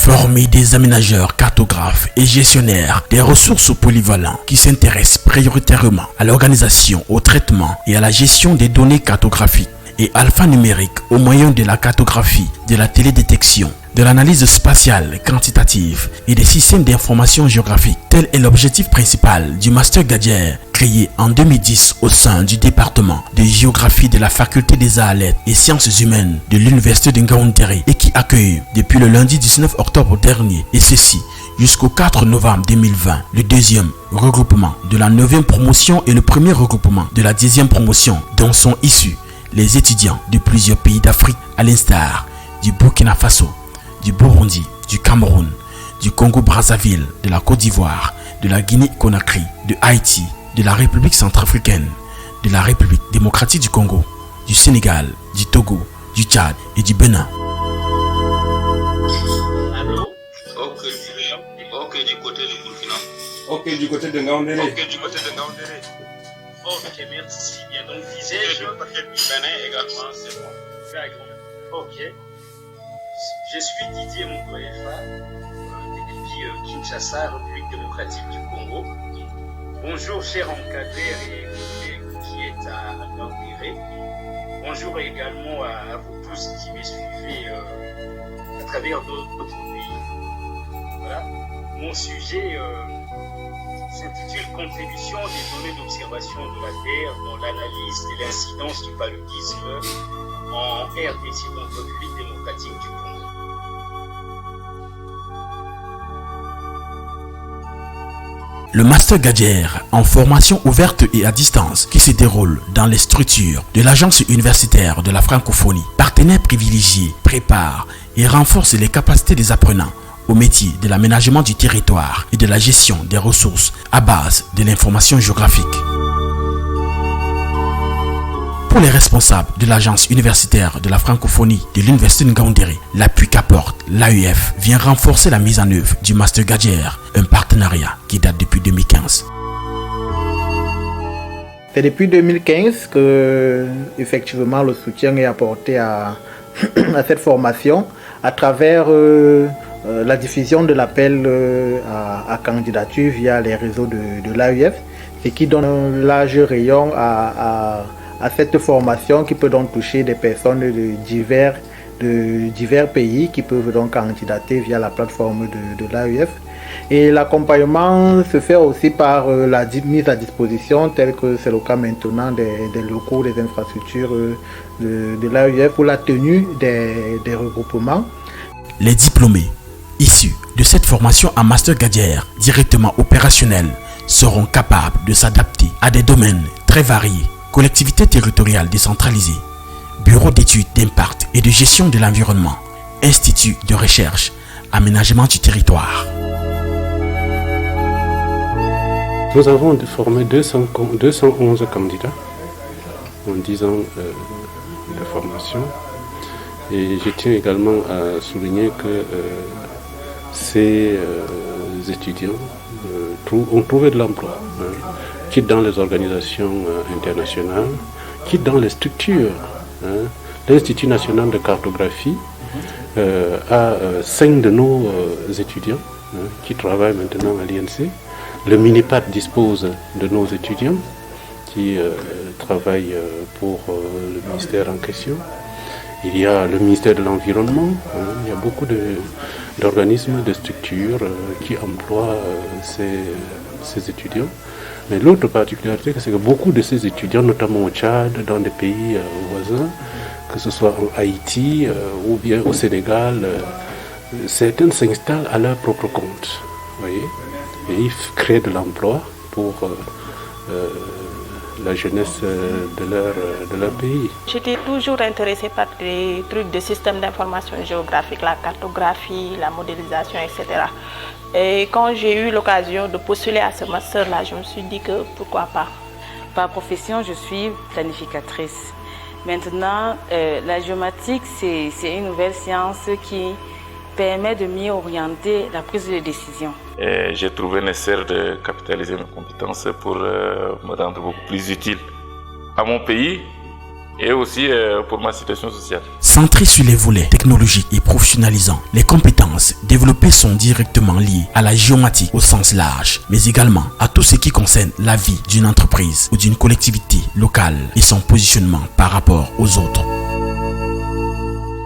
Former des aménageurs, cartographes et gestionnaires des ressources polyvalents qui s'intéressent prioritairement à l'organisation, au traitement et à la gestion des données cartographiques et alphanumériques au moyen de la cartographie, de la télédétection, de l'analyse spatiale quantitative et des systèmes d'information géographique. Tel est l'objectif principal du Master Gadiaire, créé en 2010 au sein du département de géographie de la Faculté des Arts, Lettres et Sciences Humaines de l'Université de Ngaoundéré et qui accueille depuis le lundi 19 octobre dernier et ceci jusqu'au 4 novembre 2020 le deuxième regroupement de la 9e promotion et le premier regroupement de la 10e promotion dont sont issus les étudiants de plusieurs pays d'Afrique à l'instar du Burkina Faso, du Burundi, du Cameroun, du Congo-Brazzaville, de la Côte d'Ivoire, de la Guinée-Conakry, de Haïti, de la République centrafricaine, de la République démocratique du Congo, du Sénégal, du Togo, du Tchad et du Bénin. Allô? Ok, du côté du Burkina. Ok, du côté de Ngaoundéré. Ok, du côté de Ngaoundéré. Ok, merci. Bien, donc disais-je. Du Bénin également, c'est bon. D'accord. Ok. Je suis Didier Moukoefa, depuis Kinshasa, République démocratique du Congo. Bonjour, cher encadreur et collègue qui est à Ngaoundéré. Bonjour également à vous tous qui me suivez à travers d'autres pays. Voilà. Mon sujet s'intitule Contribution des données d'observation de la Terre dans l'analyse de l'incidence du paludisme en RDC, donc République démocratique du Congo. Le Master Gadiaire en formation ouverte et à distance qui se déroule dans les structures de l'Agence universitaire de la francophonie, partenaire privilégié, prépare et renforce les capacités des apprenants au métier de l'aménagement du territoire et de la gestion des ressources à base de l'information géographique. Pour les responsables de l'Agence universitaire de la francophonie de l'Université de Ngaoundéré, l'appui qu'apporte l'AEF vient renforcer la mise en œuvre du Master Gadiaire, un partenariat qui date depuis 2015. C'est depuis 2015 que effectivement le soutien est apporté à cette formation à travers la diffusion de l'appel à candidature via les réseaux de l'AEF, ce qui donne un large rayon à cette formation qui peut donc toucher des personnes de divers pays qui peuvent donc candidater via la plateforme de l'AEF. Et l'accompagnement se fait aussi par la mise à disposition, tel que c'est le cas maintenant des locaux, des infrastructures de l'AEF pour la tenue des regroupements. Les diplômés issus de cette formation en Master Gadiaire directement opérationnels seront capables de s'adapter à des domaines très variés: collectivités territoriales décentralisées, bureaux d'études d'impact et de gestion de l'environnement, instituts de recherche, aménagement du territoire. Nous avons formé 211 candidats en 10 ans de formation. Et je tiens également à souligner que ces étudiants ont trouvé de l'emploi, quitte dans les organisations internationales, quitte dans les structures. L'Institut national de cartographie a 5 de nos étudiants qui travaillent maintenant à l'INC. Le MINIPAT dispose de nos étudiants qui travaillent pour le ministère en question. Il y a le ministère de l'Environnement, il y a beaucoup d'organismes, de structures qui emploient ces étudiants. Mais l'autre particularité, c'est que beaucoup de ces étudiants, notamment au Tchad, dans des pays voisins, que ce soit en Haïti ou bien au Sénégal, certains s'installent à leur propre compte. Voyez, et ils créent de l'emploi pour la jeunesse de leur pays. J'étais toujours intéressée par des trucs de système d'information géographique, la cartographie, la modélisation, etc. Et quand j'ai eu l'occasion de postuler à ce master-là, je me suis dit que pourquoi pas. Par profession, je suis planificatrice. Maintenant, la géomatique, c'est une nouvelle science qui permet de mieux orienter la prise de décision. J'ai trouvé nécessaire de capitaliser mes compétences pour me rendre beaucoup plus utile à mon pays et aussi pour ma situation sociale. Centré sur les volets technologiques et professionnalisants, les compétences développées sont directement liées à la géomatique au sens large, mais également à tout ce qui concerne la vie d'une entreprise ou d'une collectivité locale et son positionnement par rapport aux autres.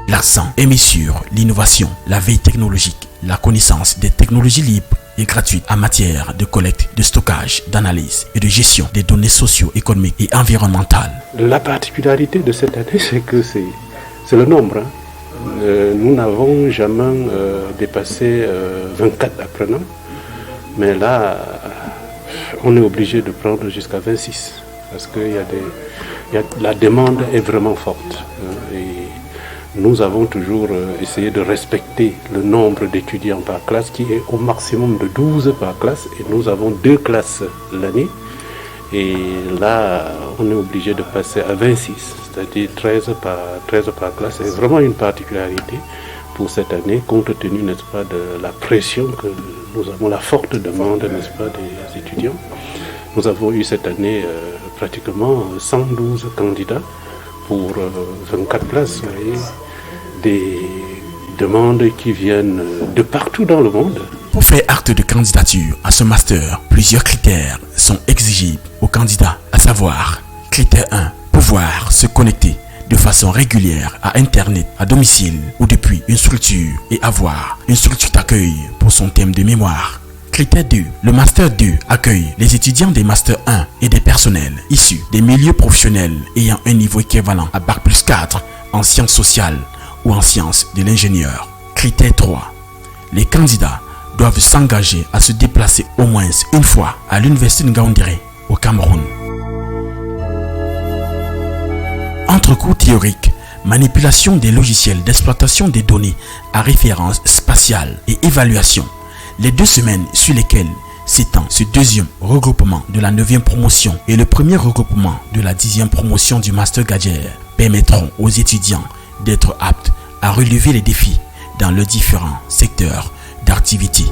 L'accent est mis sur l'innovation, la veille technologique, la connaissance des technologies libres et gratuites en matière de collecte, de stockage, d'analyse et de gestion des données socio-économiques et environnementales. La particularité de cette année, c'est que c'est le nombre. Nous n'avons jamais dépassé 24 apprenants, mais là, on est obligé de prendre jusqu'à 26 parce que la demande est vraiment forte. Et nous avons toujours essayé de respecter le nombre d'étudiants par classe qui est au maximum de 12 par classe et nous avons 2 classes l'année et là on est obligé de passer à 26, c'est-à-dire 13 par classe. C'est vraiment une particularité pour cette année compte tenu, n'est-ce pas, de la pression que nous avons, la forte demande, n'est-ce pas, des étudiants. Nous avons eu cette année pratiquement 112 candidats pour 24 places, vous voyez, des demandes qui viennent de partout dans le monde. Pour faire acte de candidature à ce master, plusieurs critères sont exigibles aux candidats, à savoir, critère 1, pouvoir se connecter de façon régulière à Internet, à domicile ou depuis une structure et avoir une structure d'accueil pour son thème de mémoire. Critère 2. Le Master 2 accueille les étudiants des Master 1 et des personnels issus des milieux professionnels ayant un niveau équivalent à Bac+4 en sciences sociales ou en sciences de l'ingénieur. Critère 3. Les candidats doivent s'engager à se déplacer au moins une fois à l'université de Ngaoundéré au Cameroun. Entre cours théoriques, manipulation des logiciels d'exploitation des données à référence spatiale et évaluation. Les 2 semaines sur lesquelles s'étend ce deuxième regroupement de la 9e promotion et le premier regroupement de la 10e promotion du Master Gadget permettront aux étudiants d'être aptes à relever les défis dans leurs différents secteurs d'activité.